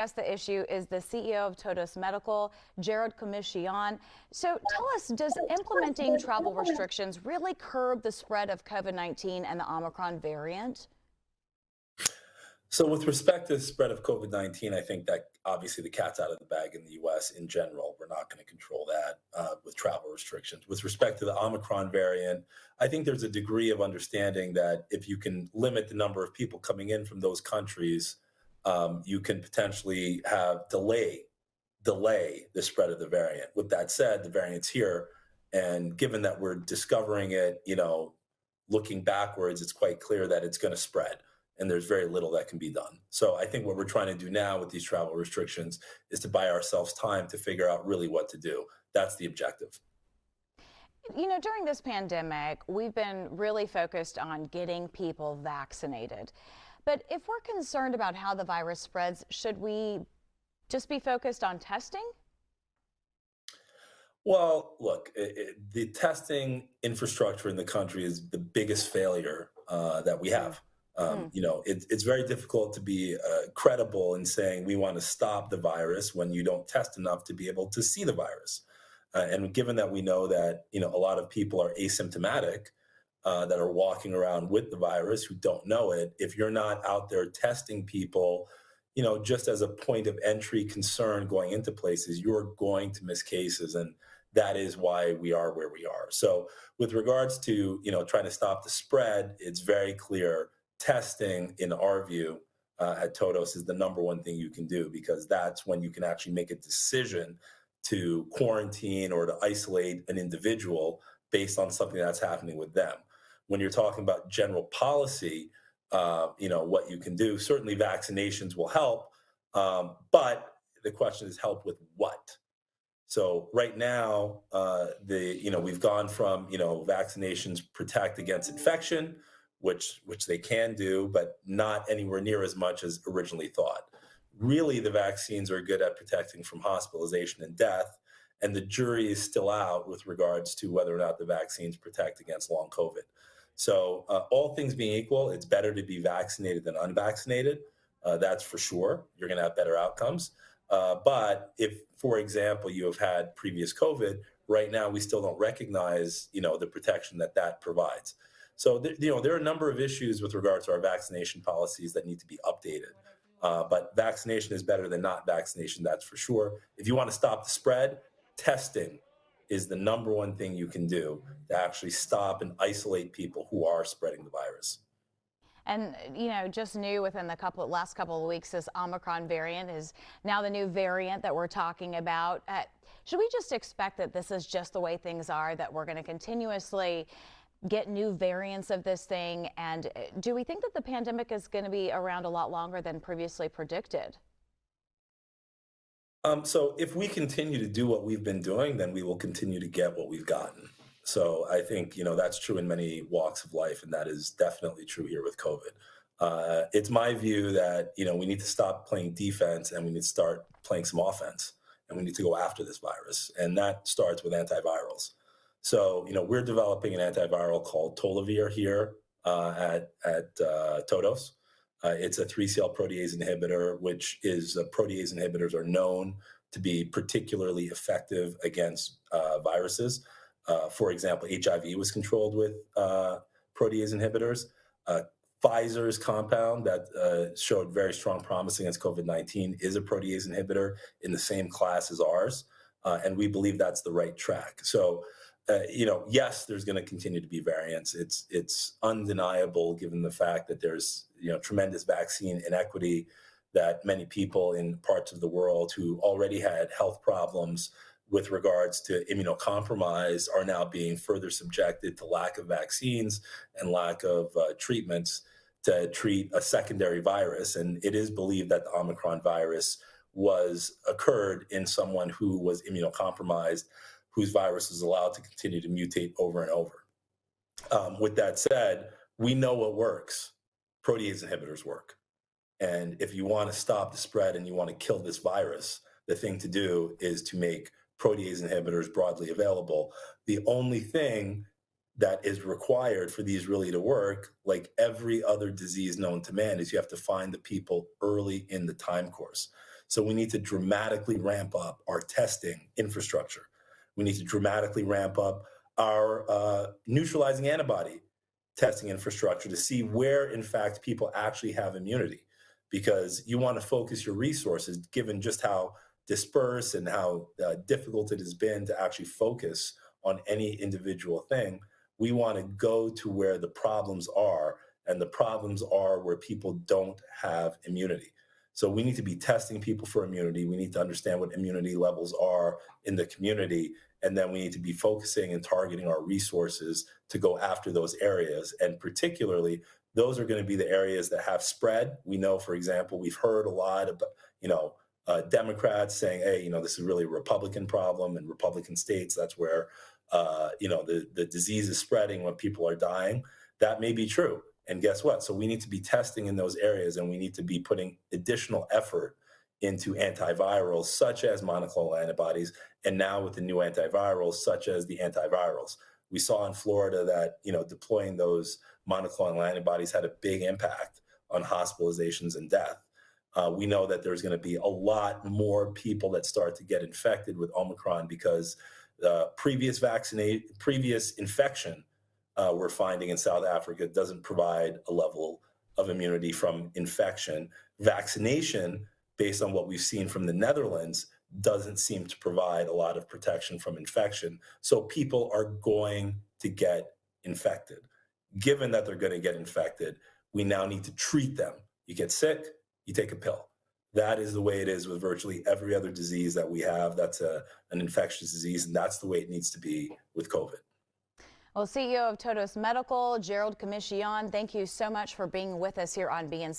The issue is the CEO of Todos Medical, Gerald Commissiong. So tell us, does implementing travel restrictions really curb the spread of COVID-19 and the Omicron variant? So, with respect to the spread of COVID-19, I think that obviously the cat's out of the bag in the US in general. We're not going to control that with travel restrictions. With respect to the Omicron variant, I think there's a degree of understanding that if you can limit the number of people coming in from those countries, you can potentially have delay the spread of the variant. With that said, the variant's here, and given that we're discovering it, looking backwards, it's quite clear that it's going to spread, and there's very little that can be done. So I think what we're trying to do now with these travel restrictions is to buy ourselves time to figure out really what to do. That's the objective. During this pandemic, we've been really focused on getting people vaccinated. But if we're concerned about how the virus spreads, should we just be focused on testing? Well, look, the testing infrastructure in the country is the biggest failure that we have. Mm. It's very difficult to be credible in saying we want to stop the virus when you don't test enough to be able to see the virus. And given that we know that a lot of people are asymptomatic, that are walking around with the virus who don't know it, if you're not out there testing people, just as a point of entry concern going into places, you're going to miss cases. And that is why we are where we are. So with regards to, trying to stop the spread, it's very clear testing, in our view, at Todos is the number one thing you can do, because that's when you can actually make a decision to quarantine or to isolate an individual based on something that's happening with them. When you're talking about general policy, what you can do, certainly vaccinations will help, but the question is help with what? So right now, we've gone from vaccinations protect against infection, which they can do, but not anywhere near as much as originally thought. Really, the vaccines are good at protecting from hospitalization and death, and the jury is still out with regards to whether or not the vaccines protect against long COVID. So all things being equal, it's better to be vaccinated than unvaccinated. That's for sure. You're going to have better outcomes. But if, for example, you have had previous COVID, right now we still don't recognize, the protection that provides. So, there are a number of issues with regard to our vaccination policies that need to be updated. But vaccination is better than not vaccination, that's for sure. If you want to stop the spread, testing is the number one thing you can do to actually stop and isolate people who are spreading the virus. And, just new within the last couple of weeks, this Omicron variant is now the new variant that we're talking about. Should we just expect that this is just the way things are, that we're going to continuously get new variants of this thing? And do we think that the pandemic is going to be around a lot longer than previously predicted? So if we continue to do what we've been doing, then we will continue to get what we've gotten. So I think, that's true in many walks of life, and that is definitely true here with COVID. It's my view that, we need to stop playing defense and we need to start playing some offense, and we need to go after this virus. And that starts with antivirals. So, we're developing an antiviral called Tolovir here at Todos. It's a 3-cell protease inhibitor, which is protease inhibitors are known to be particularly effective against viruses. For example, HIV was controlled with protease inhibitors. Pfizer's compound that showed very strong promise against COVID-19 is a protease inhibitor in the same class as ours. And we believe that's the right track. So, yes, there's going to continue to be variants. It's undeniable, given the fact that there's tremendous vaccine inequity, that many people in parts of the world who already had health problems with regards to immunocompromise are now being further subjected to lack of vaccines and lack of treatments to treat a secondary virus. And it is believed that the Omicron virus occurred in someone who was immunocompromised, whose virus is allowed to continue to mutate over and over. With that said, we know what works. Protease inhibitors work. And if you want to stop the spread and you want to kill this virus, the thing to do is to make protease inhibitors broadly available. The only thing that is required for these really to work, like every other disease known to man, is you have to find the people early in the time course. So we need to dramatically ramp up our testing infrastructure. We need to dramatically ramp up our neutralizing antibody testing infrastructure to see where, in fact, people actually have immunity. Because you want to focus your resources, given just how dispersed and how difficult it has been to actually focus on any individual thing. We want to go to where the problems are, and the problems are where people don't have immunity. So we need to be testing people for immunity. We need to understand what immunity levels are in the community. And then we need to be focusing and targeting our resources to go after those areas. And particularly, those are going to be the areas that have spread. We know, for example, we've heard a lot about, Democrats saying, hey, this is really a Republican problem in Republican states. That's where, the disease is spreading when people are dying. That may be true. And guess what? So we need to be testing in those areas, and we need to be putting additional effort into antivirals such as monoclonal antibodies, and now with the new antivirals such as the antivirals. We saw in Florida that deploying those monoclonal antibodies had a big impact on hospitalizations and death. We know that there's going to be a lot more people that start to get infected with Omicron because previous infection we're finding in South Africa doesn't provide a level of immunity from infection. Vaccination, based on what we've seen from the Netherlands, doesn't seem to provide a lot of protection from infection. So people are going to get infected. Given that they're going to get infected, we now need to treat them. You get sick, you take a pill. That is the way it is with virtually every other disease that we have that's an infectious disease, and that's the way it needs to be with COVID. Well, CEO of Todos Medical, Gerald Commissiong, thank you so much for being with us here on BNC.